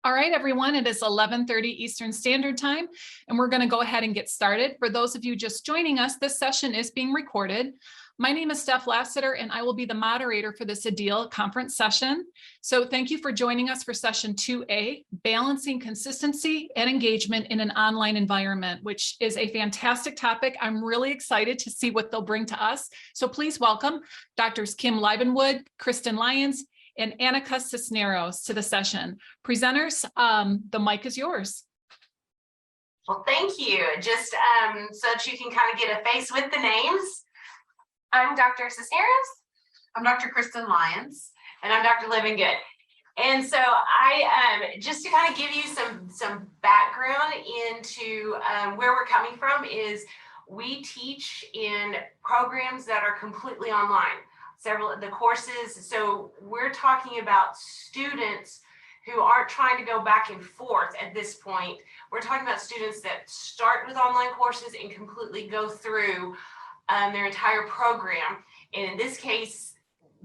All right, everyone, it is 11:30 Eastern Standard Time, and we're going to go ahead and get started. For those of you just joining us, this session is being recorded. My name is Steph Lassiter, and I will be the moderator for this ADEIL conference session. So thank you for joining us for session 2A, Balancing Consistency and Engagement in an Online Environment, which is a fantastic topic. I'm really excited to see what they'll bring to us. So please welcome Drs. Livengood, Kristen, Lyons, and Aninca Cisneros to the session. Presenters, the mic is yours. Well, thank you. Just so that you can kind of get a face with the names. I'm Dr. Cisneros. I'm Dr. Kristen Lyons. And I'm Dr. Livengood. And so I, just to kind of give you some background into where we're coming from is we teach in programs that are completely online. Several of the courses, so we're talking about students who aren't trying to go back and forth at this point. We're talking about students that start with online courses and completely go through their entire program. And in this case,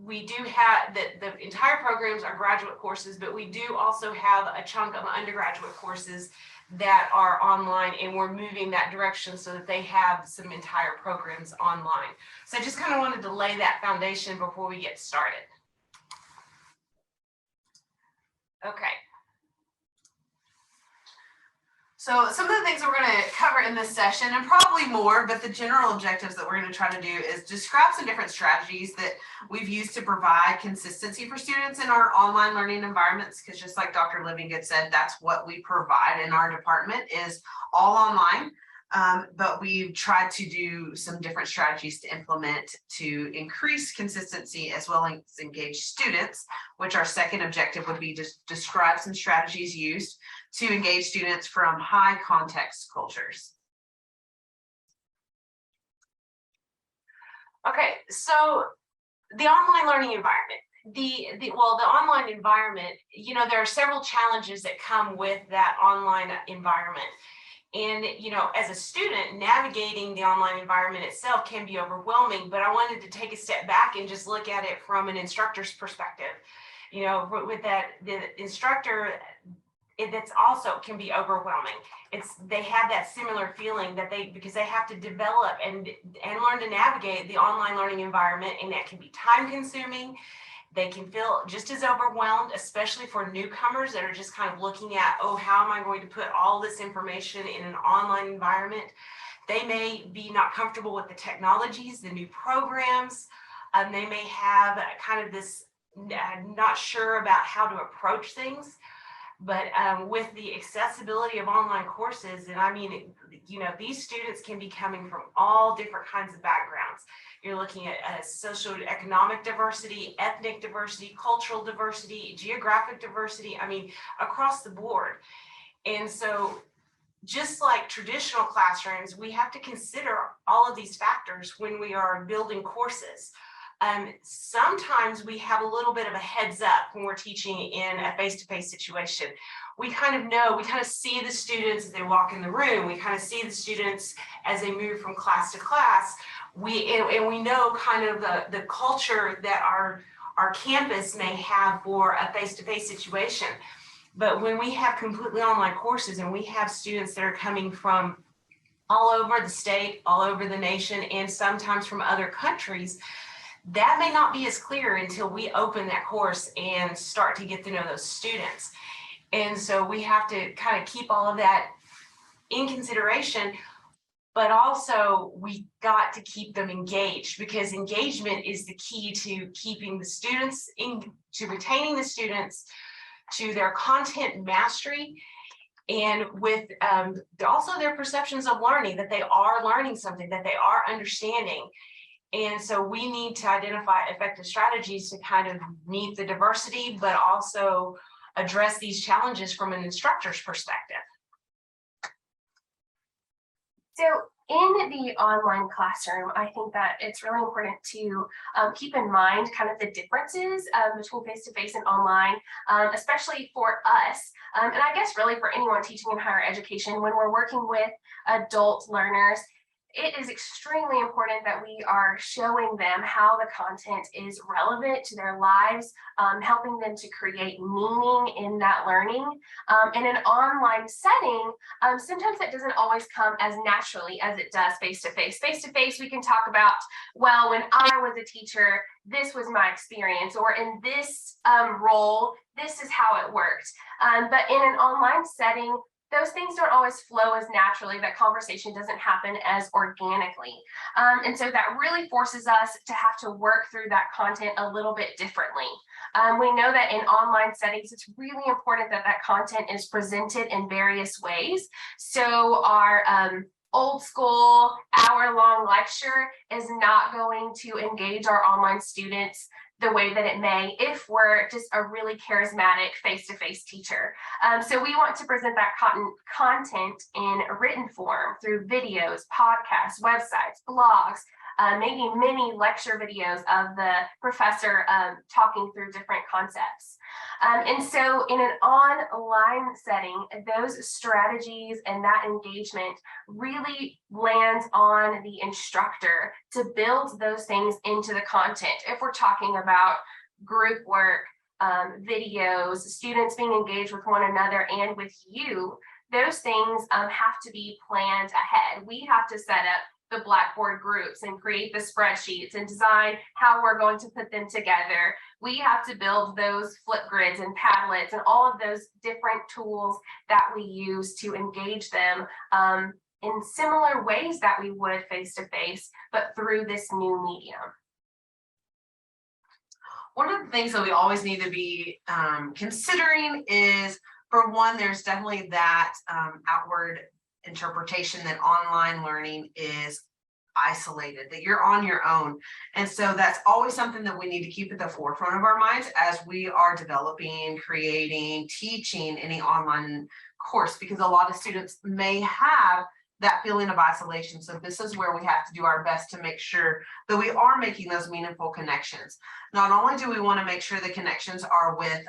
we do have the entire programs are graduate courses, but we do also have a chunk of undergraduate courses that are online, and we're moving that direction so that they have some entire programs online. So I just kind of wanted to lay that foundation before we get started. Okay. So some of the things that we're going to cover in this session, and probably more, but the general objectives that we're going to try to do is describe some different strategies that we've used to provide consistency for students in our online learning environments, because just like Dr. Livengood said, that's what we provide in our department is all online. But we've tried to do some different strategies to implement to increase consistency as well as engage students, which our second objective would be to describe some strategies used to engage students from high context cultures. Okay, so the online learning environment. The online environment, you know, there are several challenges that come with that online environment. And, you know, as a student, navigating the online environment itself can be overwhelming, but I wanted to take a step back and just look at it from an instructor's perspective. You know, with that, the instructor, that's also can be overwhelming. They have that similar feeling that because they have to develop and learn to navigate the online learning environment, and that can be time consuming. They can feel just as overwhelmed, especially for newcomers that are just kind of looking at, oh, how am I going to put all this information in an online environment? They may be not comfortable with the technologies, the new programs. They may have kind of this not sure about how to approach things. But with the accessibility of online courses, and I mean, you know, these students can be coming from all different kinds of backgrounds. You're looking at socioeconomic diversity, ethnic diversity, cultural diversity, geographic diversity, I mean, across the board. And so just like traditional classrooms, we have to consider all of these factors when we are building courses. Sometimes we have a little bit of a heads up when we're teaching in a face-to-face situation. We kind of know, we kind of see the students as they walk in the room. We kind of see the students as they move from class to class. And we know kind of the culture that our campus may have for a face-to-face situation. But when we have completely online courses and we have students that are coming from all over the state, all over the nation, and sometimes from other countries, that may not be as clear until we open that course and start to get to know those students. And so we have to kind of keep all of that in consideration, but also we got to keep them engaged, because engagement is the key to keeping the students to retaining the students, to their content mastery, and with also their perceptions of learning, that they are learning something, that they are understanding. And so we need to identify effective strategies to kind of meet the diversity, but also address these challenges from an instructor's perspective. So in the online classroom, I think that it's really important to keep in mind kind of the differences between face-to-face and online, especially for us. And I guess really for anyone teaching in higher education, when we're working with adult learners, it is extremely important that we are showing them how the content is relevant to their lives, helping them to create meaning in that learning. In an online setting, sometimes that doesn't always come as naturally as it does face-to-face. Face-to-face, we can talk about, well, when I was a teacher, this was my experience, or in this role, this is how it worked. But in an online setting, those things don't always flow as naturally. That conversation doesn't happen as organically. And so that really forces us to have to work through that content a little bit differently. We know that in online settings, it's really important that that content is presented in various ways. So our old school hour-long lecture is not going to engage our online students the way that it may if we're just a really charismatic face-to-face teacher. So we want to present that content in written form through videos, podcasts, websites, blogs, maybe mini lecture videos of the professor talking through different concepts. And so in an online setting, those strategies and that engagement really lands on the instructor to build those things into the content. If we're talking about group work, videos, students being engaged with one another and with you, those things have to be planned ahead. We have to set up the Blackboard groups and create the spreadsheets and design how we're going to put them together. We have to build those Flipgrids and Padlets and all of those different tools that we use to engage them in similar ways that we would face-to-face, but through this new medium. One of the things that we always need to be considering is, for one, there's definitely that outward interpretation that online learning is isolated, that you're on your own. And so that's always something that we need to keep at the forefront of our minds as we are developing, creating, teaching any online course, because a lot of students may have that feeling of isolation. So this is where we have to do our best to make sure that we are making those meaningful connections. Not only do we want to make sure the connections are with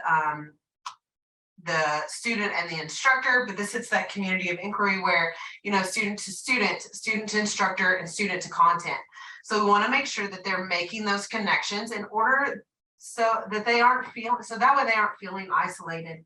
the student and the instructor, but this hits that community of inquiry where, you know, student to student, student to instructor, and student to content. So we want to make sure that they're making those connections in order so that they aren't feeling, so that way they aren't feeling isolated.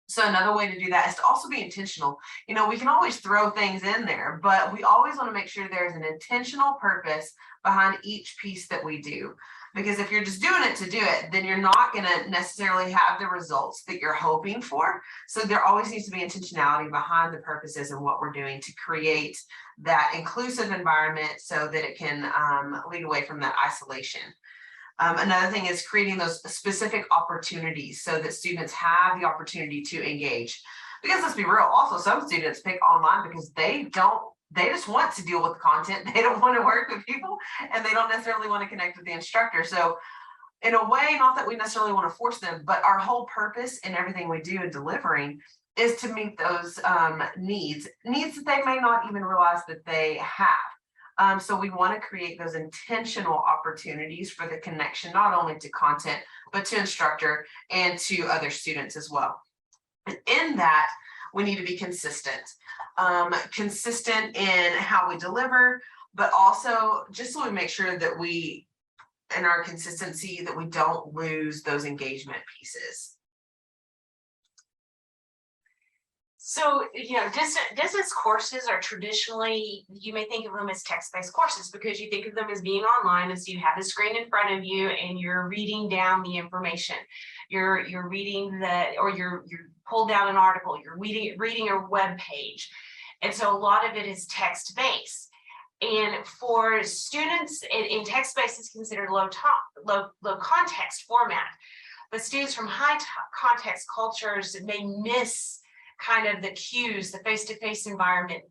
So another way to do that is to also be intentional. You know, we can always throw things in there, but we always want to make sure there's an intentional purpose behind each piece that we do. Because if you're just doing it to do it, then you're not going to necessarily have the results that you're hoping for. So there always needs to be intentionality behind the purposes of what we're doing to create that inclusive environment so that it can lead away from that isolation. Another thing is creating those specific opportunities so that students have the opportunity to engage. Because let's be real, also some students pick online because they just want to deal with the content. They don't want to work with people, and they don't necessarily want to connect with the instructor. So in a way, not that we necessarily want to force them, but our whole purpose in everything we do in delivering is to meet those needs that they may not even realize that they have. So we want to create those intentional opportunities for the connection, not only to content, but to instructor and to other students as well. And in that, we need to be consistent. Consistent in how we deliver, but also just so we make sure that we, in our consistency, that we don't lose those engagement pieces. So, you know, distance courses are traditionally, you may think of them as text-based courses because you think of them as being online, and so you have the screen in front of you and you're reading down the information. You're reading or you're pulled down an article, you're reading a web page. And so a lot of it is text-based. And for students in text-based is considered low context format, but students from high context cultures may miss kind of the cues the face-to-face environment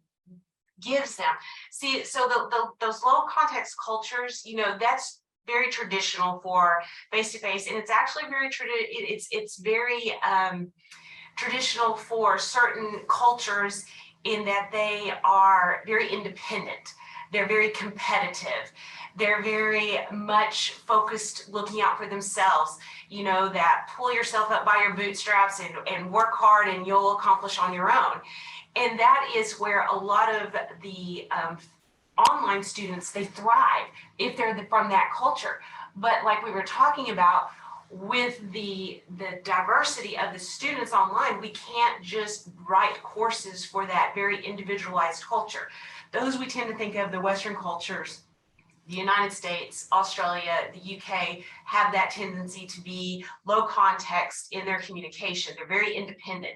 gives them. See, so those low context cultures, you know, that's very traditional for face-to-face, and it's actually very very traditional for certain cultures in that they are very independent. They're very competitive. They're very much focused, looking out for themselves. You know, that pull yourself up by your bootstraps and work hard and you'll accomplish on your own. And that is where a lot of the online students, they thrive if they're from that culture. But like we were talking about, with the diversity of the students online, we can't just write courses for that very individualized culture. Those we tend to think of, the Western cultures, the United States, Australia, the UK, have that tendency to be low context in their communication. They're very independent.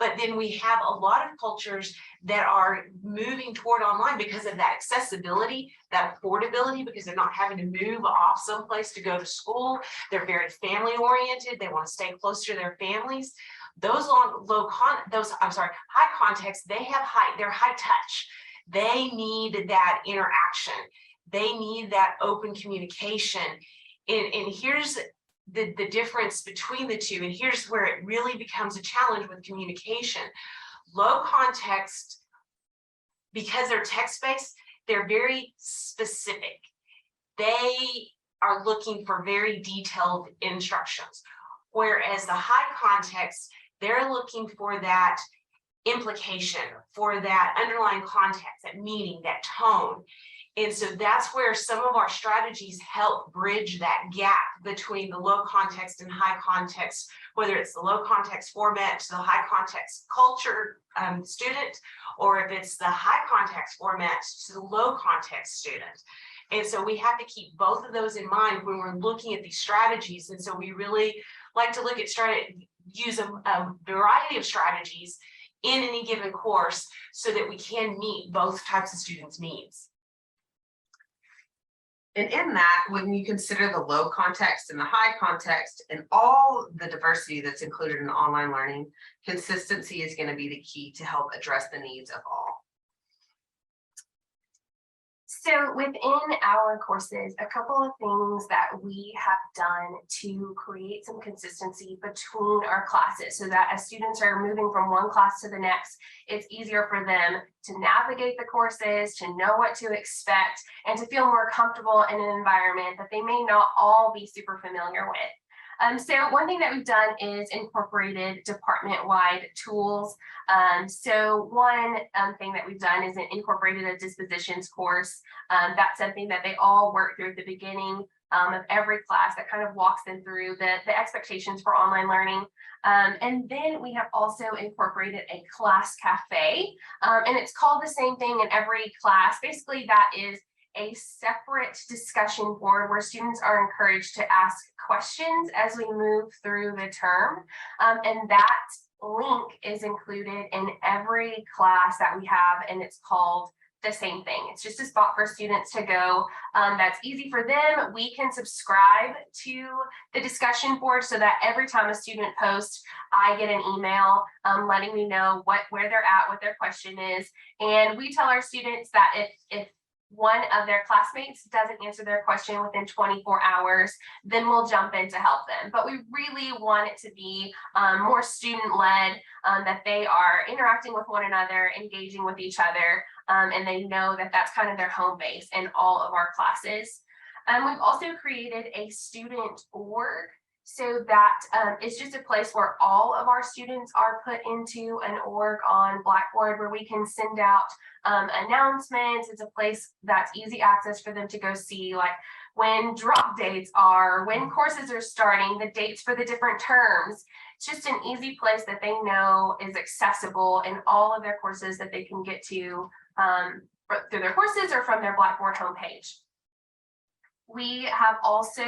But then we have a lot of cultures that are moving toward online because of that accessibility, that affordability, because they're not having to move off someplace to go to school. They're very family oriented. They want to stay close to their families. Those high context, they're high touch. They need that interaction. They need that open communication. And here's the difference between the two, and here's where it really becomes a challenge with communication. Low context, because they're text-based, they're very specific. They are looking for very detailed instructions, whereas the high context, they're looking for that implication, for that underlying context, that meaning, that tone. And so that's where some of our strategies help bridge that gap between the low context and high context, whether it's the low context format to the high context culture student, or if it's the high context format to the low context student. And so we have to keep both of those in mind when we're looking at these strategies. And so we really like to look at use a variety of strategies in any given course so that we can meet both types of students' needs. And in that, when you consider the low context and the high context and all the diversity that's included in online learning, consistency is going to be the key to help address the needs of all. So within our courses, a couple of things that we have done to create some consistency between our classes so that as students are moving from one class to the next, it's easier for them to navigate the courses, to know what to expect, and to feel more comfortable in an environment that they may not all be super familiar with. So one thing that we've done is incorporated department-wide tools. So one thing that we've done is incorporated a dispositions course. That's something that they all work through at the beginning of every class that kind of walks them through the expectations for online learning. And then we have also incorporated a class cafe, and it's called the same thing in every class. Basically, that is a separate discussion board where students are encouraged to ask questions as we move through the term. And that link is included in every class that we have, and it's called the same thing. It's just a spot for students to go. That's easy for them. We can subscribe to the discussion board so that every time a student posts, I get an email letting me know where they're at, what their question is. And we tell our students that if one of their classmates doesn't answer their question within 24 hours, then we'll jump in to help them. But we really want it to be more student-led, that they are interacting with one another, engaging with each other, and they know that that's kind of their home base in all of our classes. We've also created a student org, so that it's just a place where all of our students are put into an org on Blackboard where we can send out announcements. It's a place that's easy access for them to go see, like when drop dates are, when courses are starting, the dates for the different terms. It's just an easy place that they know is accessible in all of their courses that they can get to through their courses or from their Blackboard homepage. We have also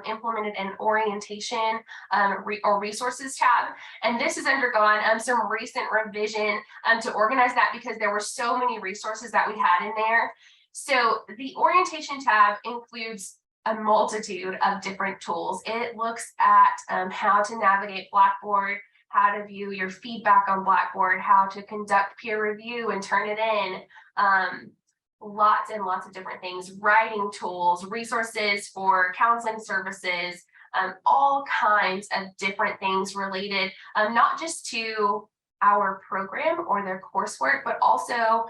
implemented an orientation or resources tab, and this has undergone some recent revision to organize that because there were so many resources that we had in there. So the orientation tab includes a multitude of different tools. It looks at how to navigate Blackboard, how to view your feedback on Blackboard, how to conduct peer review and turn it in. Lots and lots of different things, writing tools, resources for counseling services, all kinds of different things related, not just to our program or their coursework, but also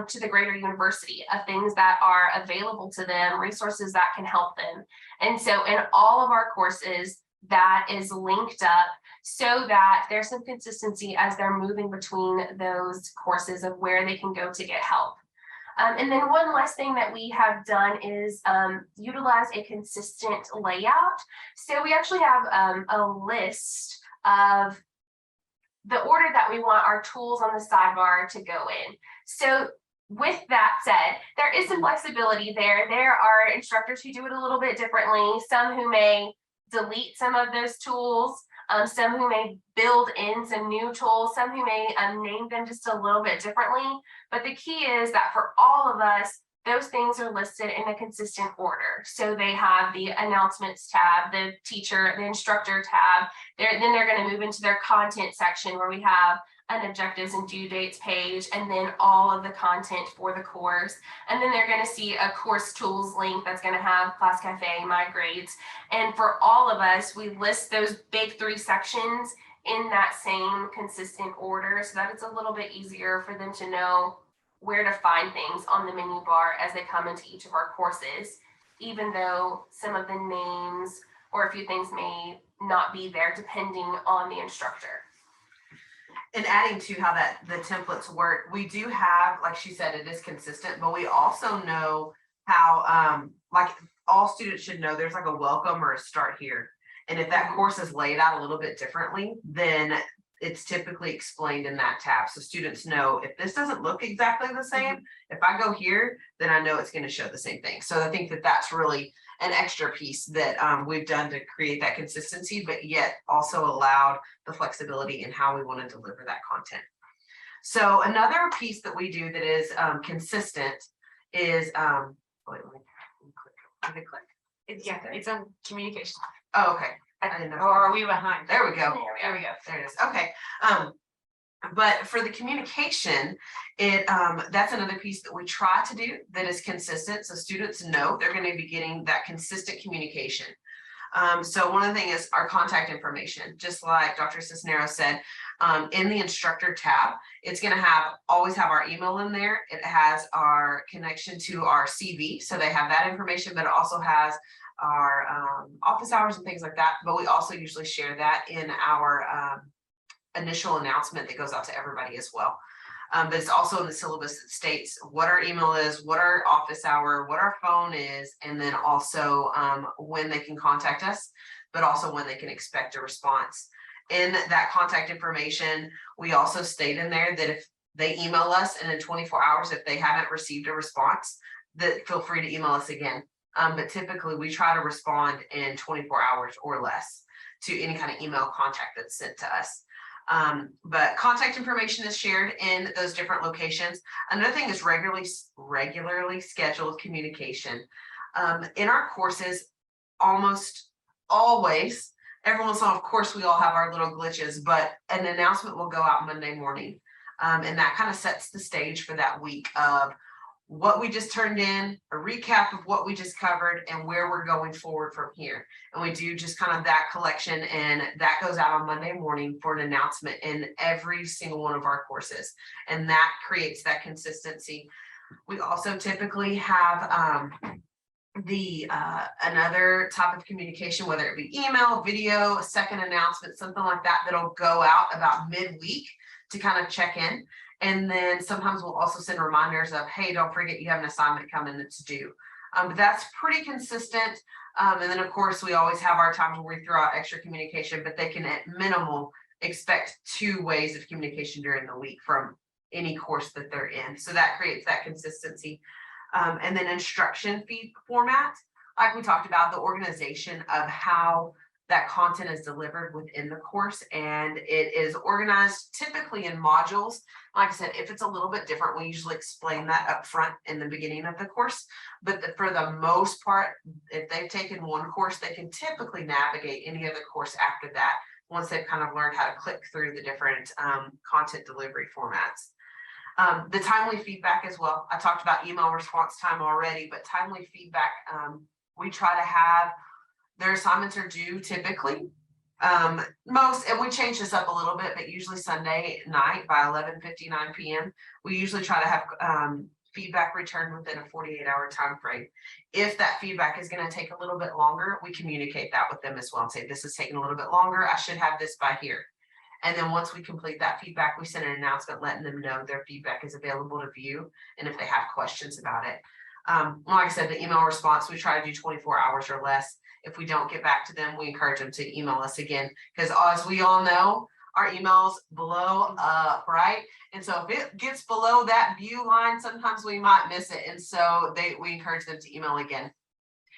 to the greater university of things that are available to them, resources that can help them. And so in all of our courses, that is linked up so that there's some consistency as they're moving between those courses of where they can go to get help. And then one last thing that we have done is utilize a consistent layout. So we actually have a list of the order that we want our tools on the sidebar to go in. So with that said, there is some flexibility there. There are instructors who do it a little bit differently, some who may delete some of those tools, some who may build in some new tools, some who may name them just a little bit differently. But the key is that for all of us, those things are listed in a consistent order. So they have the announcements tab, the teacher, the instructor tab. Then they're going to move into their content section where we have an objectives and due dates page, and then all of the content for the course. And then they're going to see a course tools link that's going to have Class Cafe, My Grades. And for all of us, we list those big 3 sections in that same consistent order so that it's a little bit easier for them to know where to find things on the menu bar as they come into each of our courses, even though some of the names or a few things may not be there depending on the instructor. And adding to how the templates work, we do have, like she said, it is consistent, but we also know how, like all students should know, there's like a welcome or a start here. And if that course is laid out a little bit differently, then it's typically explained in that tab. So students know if this doesn't look exactly the same, if I go here, then I know it's going to show the same thing. So I think that that's really an extra piece that we've done to create that consistency, but yet also allowed the flexibility in how we want to deliver that content. So another piece that we do that is consistent is, wait, let me click. Did it click? Yeah, it's on communication. Oh, okay. I didn't know. Or are we behind? There we go. There we go. There it is. Okay. But for the communication, that's another piece that we try to do that is consistent. So students know they're going to be getting that consistent communication. So one of the things is our contact information, just like Dr. Cisneros said, in the instructor tab, it's going to always have our email in there. It has our connection to our CV. So they have that information, but it also has our office hours and things like that. But we also usually share that in our initial announcement that goes out to everybody as well. But it's also in the syllabus that states what our email is, what our office hour, what our phone is, and then also when they can contact us, but also when they can expect a response. In that contact information, we also state in there that if they email us and in 24 hours, if they haven't received a response, that feel free to email us again. But typically we try to respond in 24 hours or less to any kind of email contact that's sent to us. But contact information is shared in those different locations. Another thing is regularly scheduled communication. In our courses, almost always, every once in a while, of course, we all have our little glitches, but an announcement will go out Monday morning. And that kind of sets the stage for that week of what we just turned in, a recap of what we just covered, and where we're going forward from here. And we do just kind of that collection, and that goes out on Monday morning for an announcement in every single one of our courses. And that creates that consistency. We also typically have another type of communication, whether it be email, video, a second announcement, something like that, that'll go out about midweek to kind of check in. And then sometimes we'll also send reminders of, hey, don't forget you have an assignment coming that's due. But that's pretty consistent. And then of course, we always have our times where we throw out extra communication, but they can at minimal expect 2 ways of communication during the week from any course that they're in. So that creates that consistency. And then instruction feed format, like we talked about, the organization of how that content is delivered within the course, and it is organized typically in modules. Like I said, if it's a little bit different, we usually explain that up front in the beginning of the course. But for the most part, if they've taken one course, they can typically navigate any other course after that once they've kind of learned how to click through the different content delivery formats. The timely feedback as well. I talked about email response time already, but timely feedback, we try to have their assignments are due typically And we change this up a little bit, but usually Sunday night by 11:59 p.m. We usually try to have feedback returned within a 48-hour time frame. If that feedback is going to take a little bit longer, we communicate that with them as well and say, this is taking a little bit longer. I should have this by here. And then once we complete that feedback, we send an announcement letting them know their feedback is available to view and if they have questions about it. Like I said, the email response, we try to do 24 hours or less. If we don't get back to them, we encourage them to email us again, because as we all know, our emails blow up, right? And so if it gets below that view line, sometimes we might miss it. And so we encourage them to email again.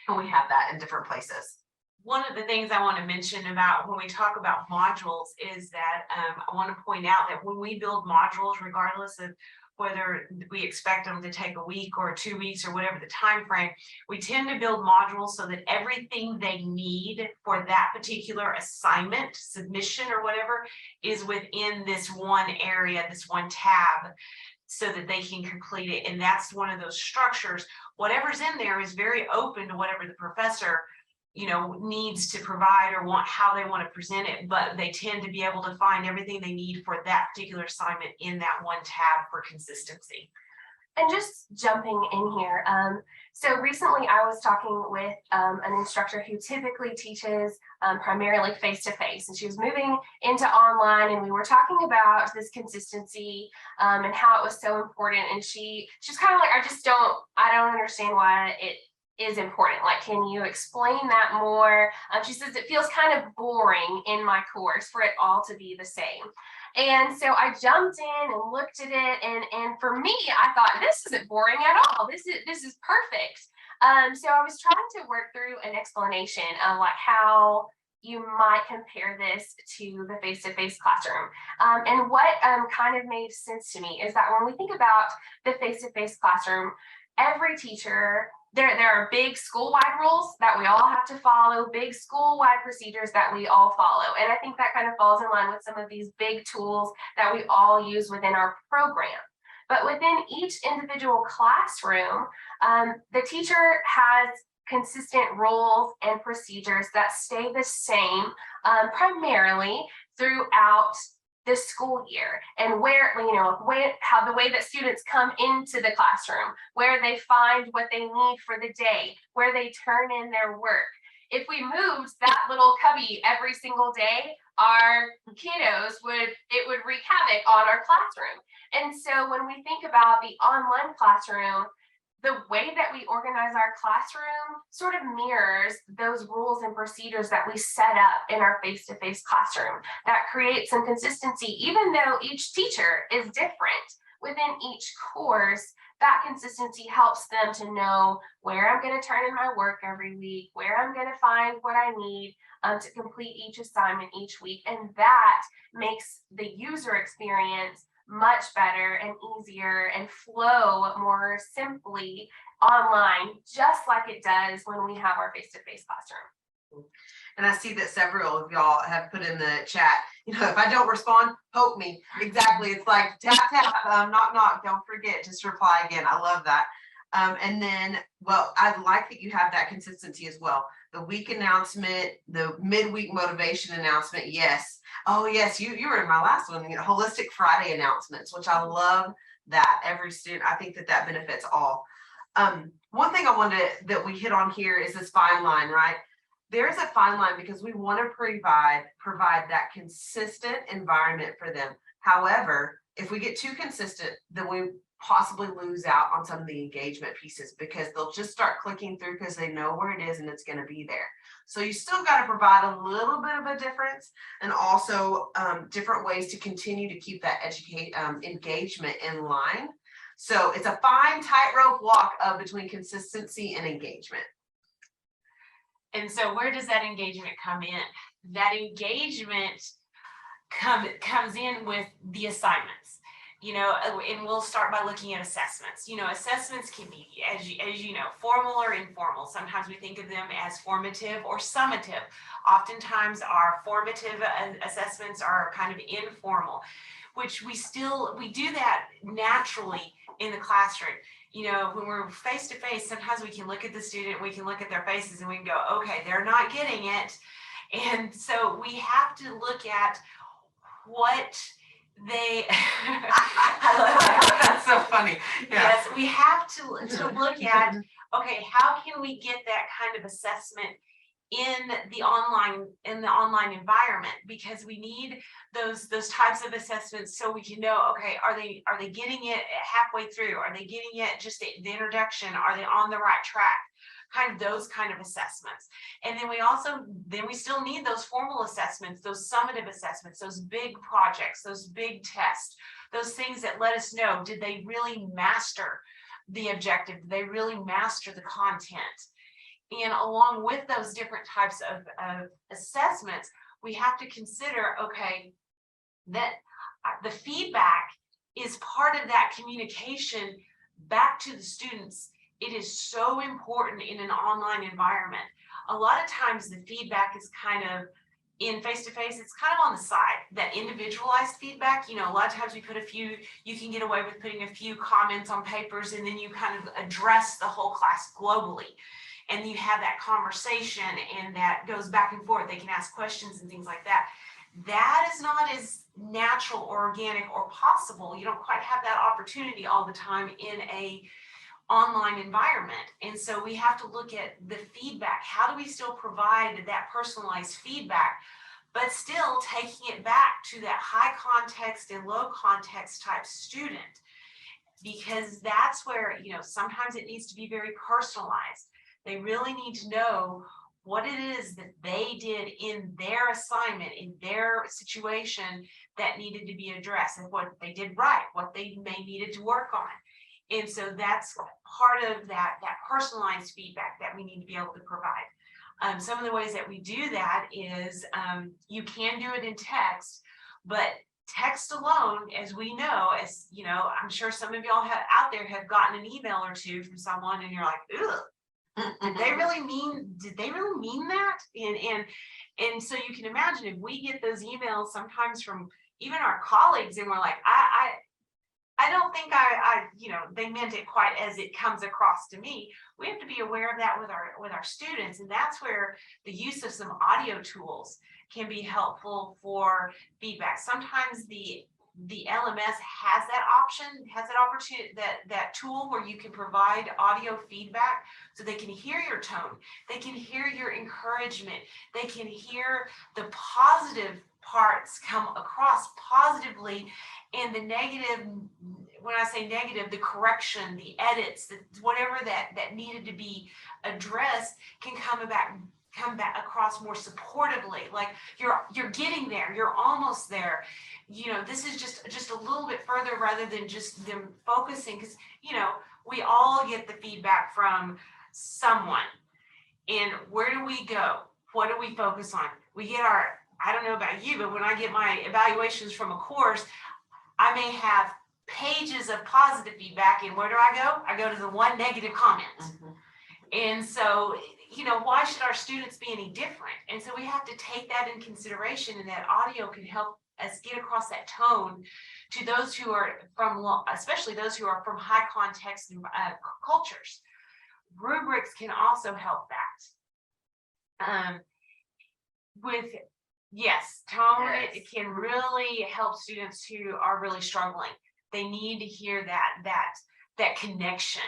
And we have that in different places. One of the things I want to mention about when we talk about modules is that I want to point out that when we build modules, regardless of whether we expect them to take a week or 2 weeks or whatever the time frame, we tend to build modules so that everything they need for that particular assignment, submission or whatever, is within this one area, this one tab, so that they can complete it. And that's one of those structures. Whatever's in there is very open to whatever the professor needs to provide or how they want to present it, but they tend to be able to find everything they need for that particular assignment in that one tab for consistency. And just jumping in here, so recently I was talking with an instructor who typically teaches primarily face-to-face, and she was moving into online, and we were talking about this consistency and how it was so important. And she's kind of like, I don't understand why it is important. Like, can you explain that more? She says it feels kind of boring in my course for it all to be the same. And so I jumped in and looked at it, and for me, I thought, this isn't boring at all. This is perfect. So I was trying to work through an explanation of like how you might compare this to the face-to-face classroom. And what kind of made sense to me is that when we think about the face-to-face classroom, every teacher, there are big school-wide rules that we all have to follow, big school-wide procedures that we all follow. And I think that kind of falls in line with some of these big tools that we all use within our program. But within each individual classroom, the teacher has consistent rules and procedures that stay the same primarily throughout the school year, and how the way that students come into the classroom, where they find what they need for the day, where they turn in their work. If we moved that little cubby every single day, our kiddos would wreak havoc on our classroom. And so when we think about the online classroom, the way that we organize our classroom sort of mirrors those rules and procedures that we set up in our face-to-face classroom. That creates some consistency, even though each teacher is different within each course. That consistency helps them to know where I'm going to turn in my work every week, where I'm going to find what I need to complete each assignment each week. And that makes the user experience much better and easier and flow more simply online, just like it does when we have our face-to-face classroom. And I see that several of y'all have put in the chat, if I don't respond, poke me. Exactly. It's like tap, tap, knock, knock. Don't forget, just reply again. I love that. And then, I like that you have that consistency as well. The week announcement, the midweek motivation announcement. Yes. Oh, yes. You were in my last one, Holistic Friday announcements, which I love that every student, I think that benefits all. One thing I wanted that we hit on here is this fine line, right? There's a fine line because we want to provide that consistent environment for them. However, if we get too consistent, then we possibly lose out on some of the engagement pieces, because they'll just start clicking through because they know where it is and it's going to be there. So you still got to provide a little bit of a difference, and also different ways to continue to keep that engagement in line. So it's a fine tightrope walk between consistency and engagement. And so where does that engagement come in? That engagement comes in with the assignments, and we'll start by looking at assessments. Assessments can be, as you know, formal or informal. Sometimes we think of them as formative or summative. Oftentimes our formative assessments are kind of informal, which we do that naturally in the classroom. When we're face to face, sometimes we can look at the student, we can look at their faces, and we can go, okay, they're not getting it. And so we have to look at what they, I love that. That's so funny. Yeah. Yes, we have to look at, okay, how can we get that kind of assessment in the online environment, because we need those types of assessments so we can know, okay, are they getting it halfway through? Are they getting it just at the introduction? Are they on the right track? Kind of those kind of assessments. And then we still need those formal assessments, those summative assessments, those big projects, those big tests, those things that let us know, did they really master the objective? Did they really master the content? And along with those different types of assessments, we have to consider, okay, that the feedback is part of that communication back to the students. It is so important in an online environment. A lot of times the feedback is kind of in face-to-face, it's kind of on the side, that individualized feedback. You know, a lot of times you can get away with putting a few comments on papers, and then you kind of address the whole class globally. And you have that conversation, and that goes back and forth. They can ask questions and things like that. That is not as natural or organic or possible. You don't quite have that opportunity all the time in a online environment. And so we have to look at the feedback. How do we still provide that personalized feedback, but still taking it back to that high context and low context type student? Because that's where, you know, sometimes it needs to be very personalized. They really need to know what it is that they did in their assignment, in their situation, that needed to be addressed, and what they did right, what they may needed to work on. And so that's part of that personalized feedback that we need to be able to provide. Some of the ways that we do that is you can do it in text, but text alone, as we know, as you know, I'm sure some of y'all out there have gotten an email or two from someone, and you're like, ugh. Did they really mean that? And so you can imagine, if we get those emails sometimes from even our colleagues, and we're like, I don't think you know, they meant it quite as it comes across to me. We have to be aware of that with our students. And that's where the use of some audio tools can be helpful for feedback. Sometimes the LMS has that option, has that opportunity, that tool where you can provide audio feedback, so they can hear your tone, they can hear your encouragement, they can hear the positive parts come across positively, and the negative, when I say negative, the correction, the edits, whatever that needed to be addressed can come back across more supportively. Like you're getting there, you're almost there. You know, this is just a little bit further, rather than just them focusing, because you know, we all get the feedback from someone. And where do we go? What do we focus on? We get I don't know about you, but when I get my evaluations from a course, I may have pages of positive feedback, and where do I go? I go to the one negative comment. Mm-hmm. And so, you know, why should our students be any different? And so we have to take that in consideration, and that audio can help us get across that tone to those who are especially those who are from high context cultures. Rubrics can also help that. Tone, yes. It can really help students who are really struggling. They need to hear that connection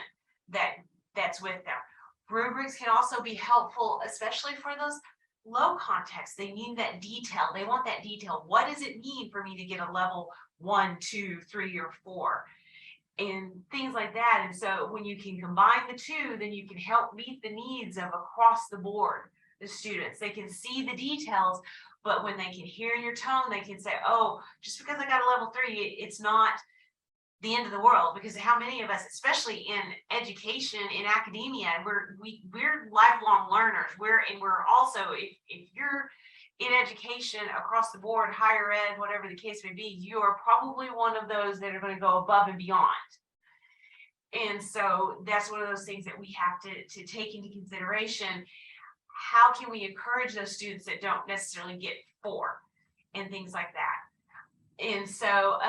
that's with them. Rubrics can also be helpful, especially for those low context. They need that detail. They want that detail. What does it mean for me to get a level 1, 2, 3, or 4? And things like that. And so when you can combine the two, then you can help meet the needs of across the board the students. They can see the details, but when they can hear your tone, they can say, oh, just because I got a level 3, it's not the end of the world. Because how many of us, especially in education, in academia, we're lifelong learners. We're also, if you're in education across the board, higher ed, whatever the case may be, you are probably one of those that are going to go above and beyond. And so that's one of those things that we have to take into consideration. How can we encourage those students that don't necessarily get 4 and things like that? And so,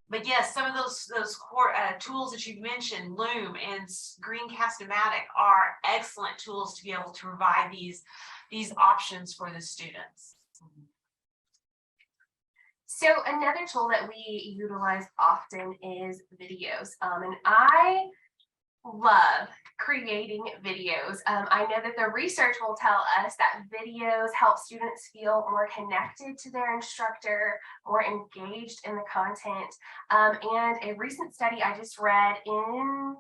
but yes, some of those core tools that you've mentioned, Loom and Screencast-O-Matic, are excellent tools to be able to provide these these options for the students. So another tool that we utilize often is videos. And I love creating videos. I know that the research will tell us that videos help students feel more connected to their instructor, more engaged in the content. And a recent study I just read in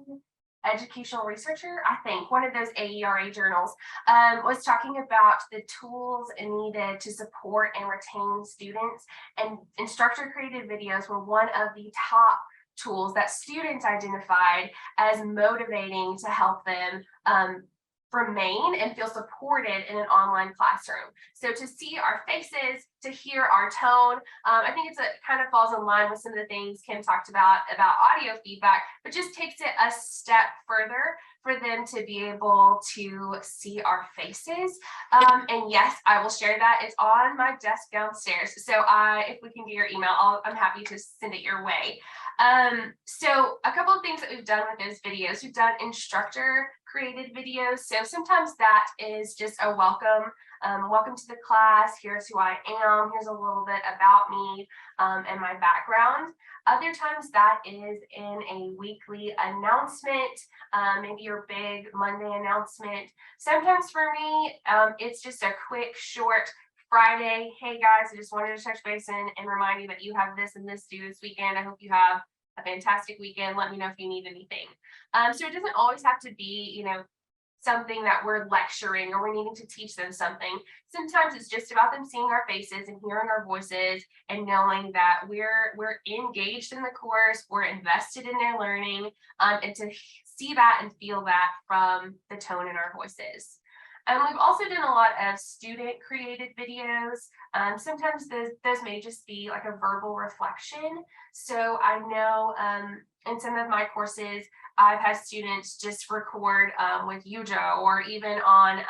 Educational Researcher, I think one of those AERA journals, was talking about the tools needed to support and retain students, and instructor created videos were one of the top tools that students identified as motivating to help them remain and feel supported in an online classroom. So to see our faces, to hear our tone, I think it kind of falls in line with some of the things Kim talked about audio feedback, but just takes it a step further for them to be able to see our faces. And yes, I will share that. It's on my desk downstairs. So if we can get your email, I'm happy to send it your way. So a couple of things that we've done with those videos, we've done instructor created videos. So sometimes that is just a welcome to the class. Here's who I am. Here's a little bit about me and my background. Other times that is in a weekly announcement, maybe your big Monday announcement. Sometimes for me, it's just a quick, short Friday. Hey guys, I just wanted to touch base and remind you that you have this and this due this weekend. I hope you have a fantastic weekend. Let me know if you need anything. So it doesn't always have to be, something that we're lecturing or we're needing to teach them something. Sometimes it's just about them seeing our faces and hearing our voices and knowing that we're engaged in the course, we're invested in their learning, and to see that and feel that from the tone in our voices. We've also done a lot of student created videos. Sometimes those may just be like a verbal reflection. So I know in some of my courses, I've had students just record with UJO or even on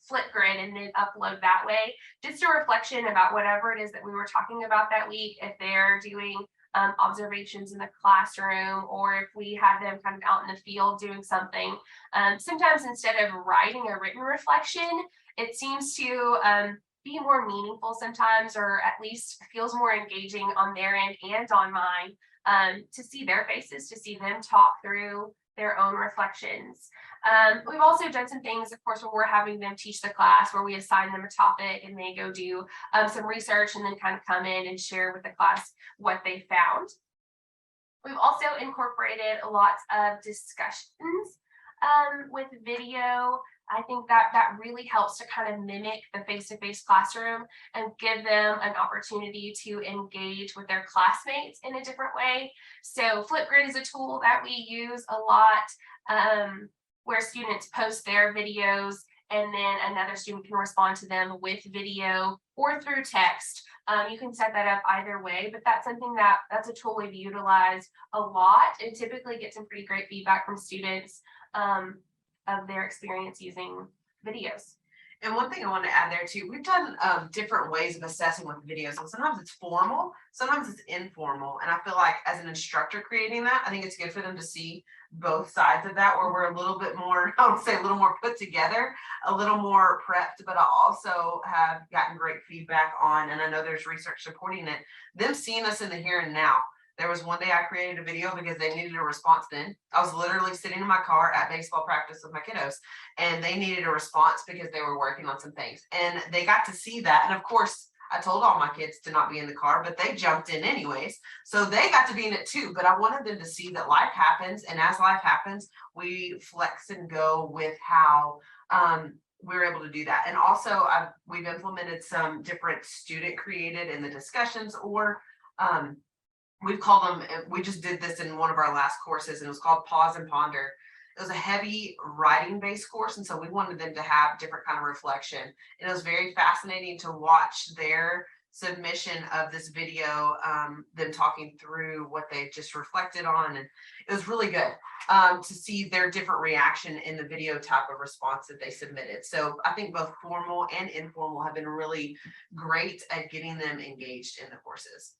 Flipgrid and then upload that way. Just a reflection about whatever it is that we were talking about that week, if they're doing observations in the classroom, or if we had them kind of out in the field doing something. Sometimes instead of writing a written reflection, it seems to be more meaningful sometimes, or at least feels more engaging on their end and on mine, to see their faces, to see them talk through their own reflections. We've also done some things, of course, where we're having them teach the class, where we assign them a topic and they go do some research and then kind of come in and share with the class what they found. We've also incorporated lots of discussions with video. I think that really helps to kind of mimic the face-to-face classroom and give them an opportunity to engage with their classmates in a different way. So Flipgrid is a tool that we use a lot, where students post their videos and then another student can respond to them with video or through text. You can set that up either way, but that's something that's a tool we've utilized a lot and typically get some pretty great feedback from students of their experience using videos. And one thing I want to add there too, we've done different ways of assessing with videos. So sometimes it's formal, sometimes it's informal. And I feel like as an instructor creating that, I think it's good for them to see both sides of that, where we're a little bit more, I would say a little more put together, a little more prepped, but I also have gotten great feedback on, and I know there's research supporting it, them seeing us in the here and now. There was one day I created a video because they needed a response then. I was literally sitting in my car at baseball practice with my kiddos, and they needed a response because they were working on some things. And they got to see that. And of course, I told all my kids to not be in the car, but they jumped in anyways. So they got to be in it too. But I wanted them to see that life happens. And as life happens, we flex and go with how we're able to do that. And also we've implemented some different student created in the discussions, or we've called them, we just did this in one of our last courses, and it was called Pause and Ponder. It was a heavy writing based course. And so we wanted them to have different kind of reflection. And it was very fascinating to watch their submission of this video, them talking through what they just reflected on. And it was really good to see their different reaction in the video type of response that they submitted. So I think both formal and informal have been really great at getting them engaged in the courses.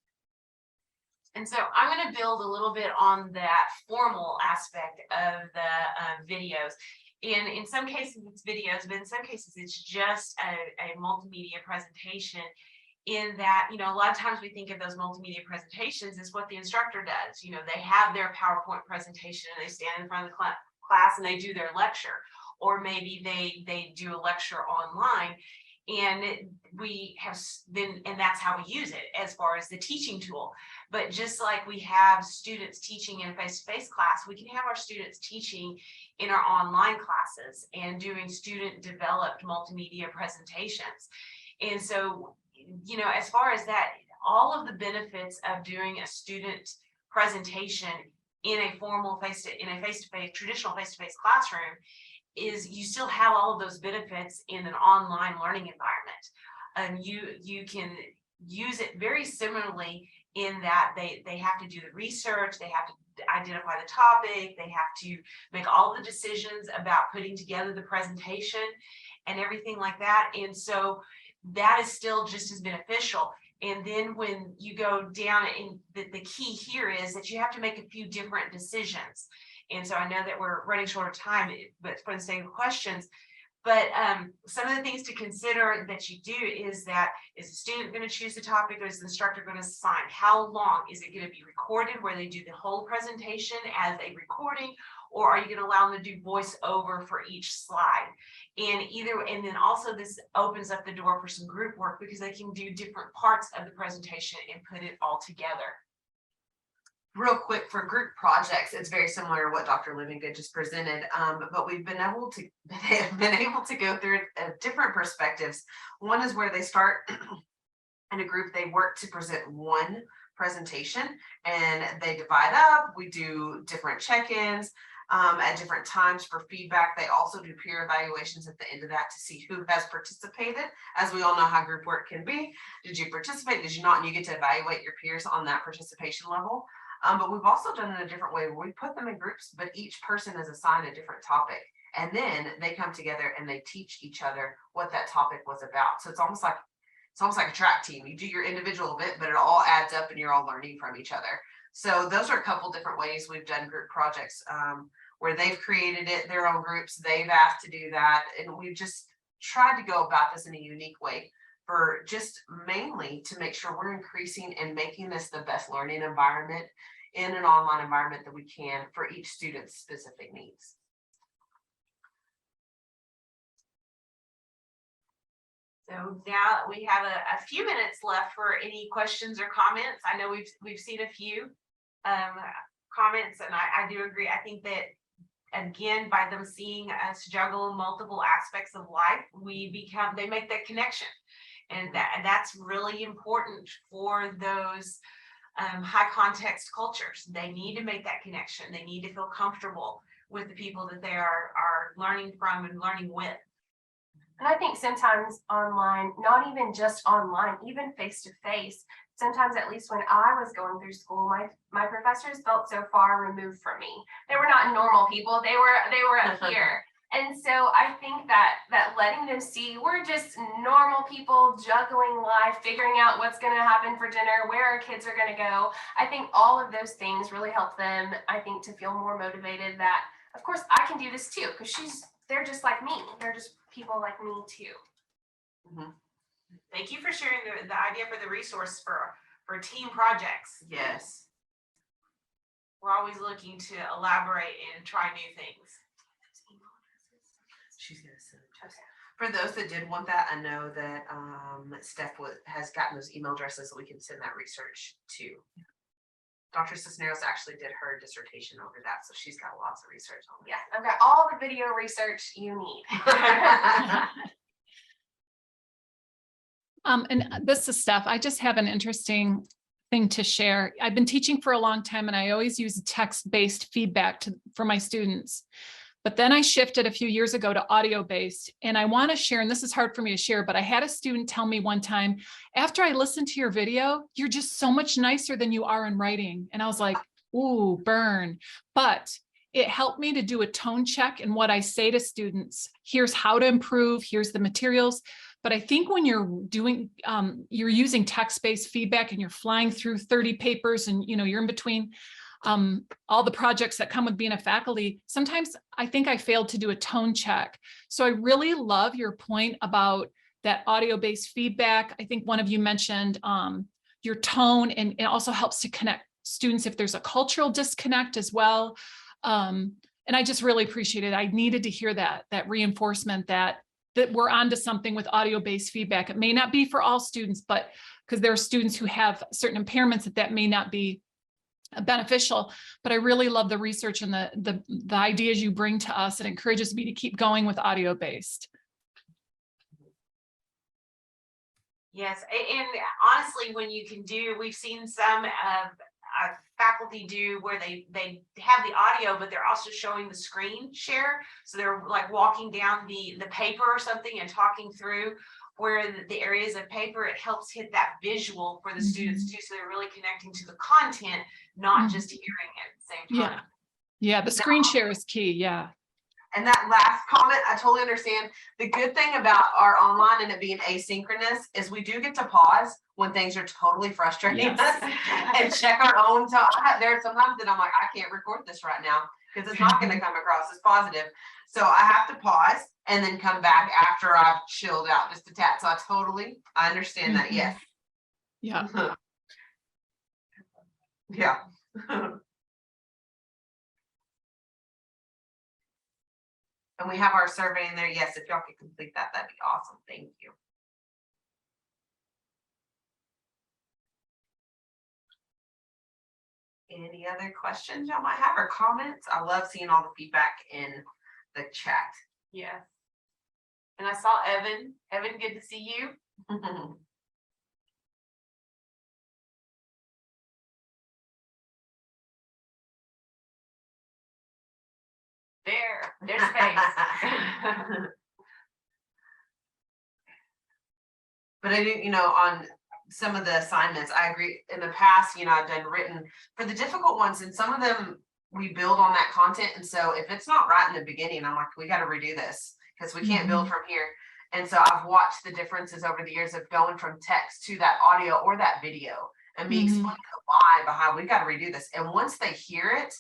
And so I'm going to build a little bit on that formal aspect of the videos. And in some cases it's videos, but in some cases it's just a multimedia presentation. In that, a lot of times we think of those multimedia presentations as what the instructor does. They have their PowerPoint presentation and they stand in front of the class and they do their lecture, or maybe they do a lecture online, and that's how we use it as far as the teaching tool. But just like we have students teaching in a face-to-face class, we can have our students teaching in our online classes and doing student developed multimedia presentations. And so, as far as that, all of the benefits of doing a student presentation in a face-to-face, traditional face-to-face classroom is you still have all of those benefits in an online learning environment. You can use it very similarly in that they have to do the research, they have to identify the topic, they have to make all the decisions about putting together the presentation and everything like that. And so that is still just as beneficial. And then when you go down, and the key here is that you have to make a few different decisions. And so I know that we're running short of time, but for the sake of questions, but some of the things to consider that you do is that, is the student going to choose the topic, or is the instructor going to assign? How long is it going to be recorded, where they do the whole presentation as a recording, or are you going to allow them to do voiceover for each slide? And then also this opens up the door for some group work, because they can do different parts of the presentation and put it all together. Real quick, for group projects, it's very similar to what Dr. Livengood just presented, but we've been able to go through different perspectives. One is where they start in a group, they work to present one presentation and they divide up. We do different check-ins at different times for feedback. They also do peer evaluations at the end of that to see who has participated. As we all know how group work can be. Did you participate? Did you not? And you get to evaluate your peers on that participation level. But we've also done it a different way, where we put them in groups, but each person is assigned a different topic. And then they come together and they teach each other what that topic was about. So it's almost like a track team. You do your individual event, but it all adds up and you're all learning from each other. So those are a couple different ways we've done group projects, where they've created their own groups, they've asked to do that. And we've just tried to go about this in a unique way, for just mainly to make sure we're increasing and making this the best learning environment in an online environment that we can for each student's specific needs. So now we have a few minutes left for any questions or comments. I know we've seen a few comments, and I do agree. I think that, again, by them seeing us juggle multiple aspects of life, they make that connection. And that's really important for those high context cultures. They need to make that connection. They need to feel comfortable with the people that they are learning from and learning with. And I think sometimes online, not even just online, even face to face, sometimes, at least when I was going through school, my professors felt so far removed from me. They were not normal people. They were up here. And so I think that letting them see we're just normal people juggling life, figuring out what's going to happen for dinner, where our kids are going to go. I think all of those things really help them, I think, to feel more motivated that, of course, I can do this too, because they're just like me. They're just people like me too. Mm-hmm. Thank you for sharing the idea for the resource for team projects. Yes. We're always looking to elaborate and try new things. She's gonna send it to us. For those that did want that, I know that Steph has gotten those email addresses that we can send that research to. Dr. Cisneros actually did her dissertation over that, so she's got lots of research on that. Yeah, I've got all the video research you need. And this is Steph. I just have an interesting thing to share. I've been teaching for a long time, and I always use text-based feedback for my students. But then I shifted a few years ago to audio-based, and I want to share, and this is hard for me to share, but I had a student tell me one time, after I listened to your video, you're just so much nicer than you are in writing. And I was like, ooh, burn. But it helped me to do a tone check in what I say to students. Here's how to improve, here's the materials. But I think when you're doing, you're using text-based feedback and you're flying through 30 papers and you're in between, all the projects that come with being a faculty, sometimes I think I failed to do a tone check. So I really love your point about that audio-based feedback. I think one of you mentioned your tone, and it also helps to connect students if there's a cultural disconnect as well. And I just really appreciate it. I needed to hear that reinforcement that we're onto something with audio-based feedback. It may not be for all students, but because there are students who have certain impairments that may not be beneficial, but I really love the research and the ideas you bring to us. It encourages me to keep going with audio-based. Yes, and honestly, when you can do, we've seen some faculty do where they have the audio, but they're also showing the screen share. So they're like walking down the paper or something and talking through where the areas of paper, it helps hit that visual for the students too. So they're really connecting to the content, not just hearing it at the same time. Yeah, the screen share is key. Yeah. And that last comment, I totally understand. The good thing about our online and it being asynchronous is we do get to pause when things are totally frustrating us and check our own tone. There are sometimes that I'm like, I can't record this right now because it's not going to come across as positive. So I have to pause and then come back after I've chilled out just a tad. So I understand that. Yes. Yeah. Yeah. And we have our survey in there. Yes, if y'all could complete that, that'd be awesome. Thank you. Any other questions y'all might have or comments? I love seeing all the feedback in the chat. Yeah. And I saw Evan. Evan, good to see you. There's space. But I do, on some of the assignments, I agree. In the past, I've done written for the difficult ones, and some of them we build on that content. And so if it's not right in the beginning, I'm like, we got to redo this because we can't build from here. And so I've watched the differences over the years of going from text to that audio or that video and me explaining the why behind we got to redo this. And once they hear it,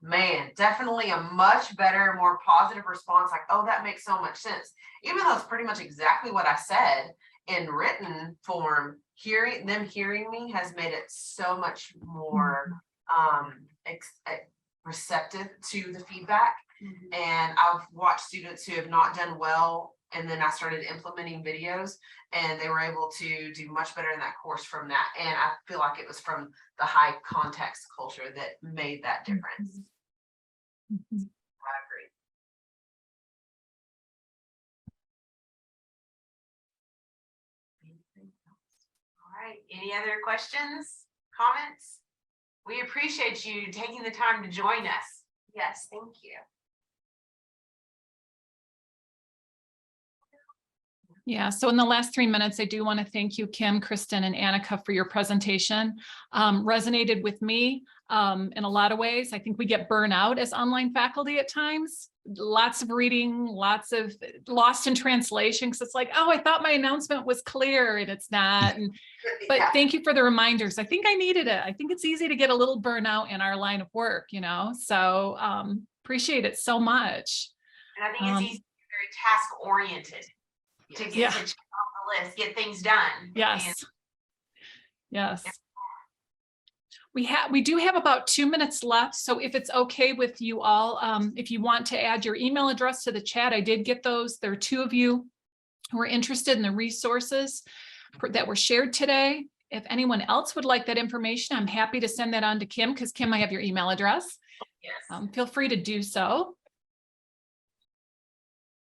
man, definitely a much better, more positive response. Like, oh, that makes so much sense. Even though it's pretty much exactly what I said in written form, hearing me has made it so much more receptive to the feedback. And I've watched students who have not done well, and then I started implementing videos, and they were able to do much better in that course from that. And I feel like it was from the high context culture that made that difference. I agree. All right. Any other questions, comments? We appreciate you taking the time to join us. Yes, thank you. Yeah, so in the last 3 minutes, I do want to thank you, Kim, Kristen, and Aninca, for your presentation. Resonated with me in a lot of ways. I think we get burnt out as online faculty at times. Lots of reading, lots of lost in translation, because it's like, oh, I thought my announcement was clear and it's not. But thank you for the reminders. I think I needed it. I think it's easy to get a little burnout in our line of work, so appreciate it so much. And I think it's easy to be very task oriented. To get to check off the list, get things done. Yes. Yes. We do have about 2 minutes left. So if it's okay with you all, if you want to add your email address to the chat, I did get those. There are 2 of you who are interested in the resources that were shared today. If anyone else would like that information, I'm happy to send that on to Kim, because Kim, I have your email address. Yes. Feel free to do so.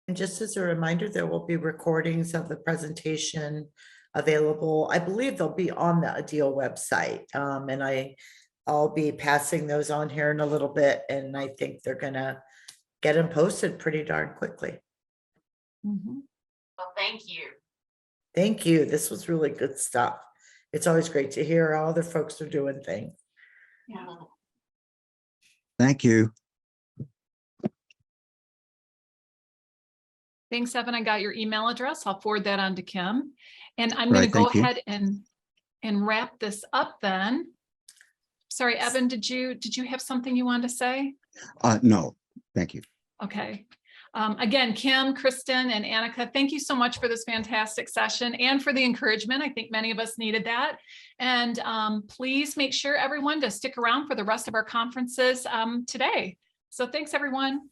And just as a reminder, there will be recordings of the presentation available. I believe they'll be on the ADEIL website. And I'll be passing those on here in a little bit. And I think they're gonna get them posted pretty darn quickly. Well, thank you. Thank you. This was really good stuff. It's always great to hear how other folks are doing things. Yeah. Thank you. Thanks, Evan. I got your email address. I'll forward that on to Kim. And I'm going to go ahead and wrap this up then. Sorry, Evan, did you have something you wanted to say? No, thank you. Okay. Again, Kim, Kristen, and Aninca, thank you so much for this fantastic session and for the encouragement. I think many of us needed that. And please make sure everyone to stick around for the rest of our conferences today. So thanks, everyone.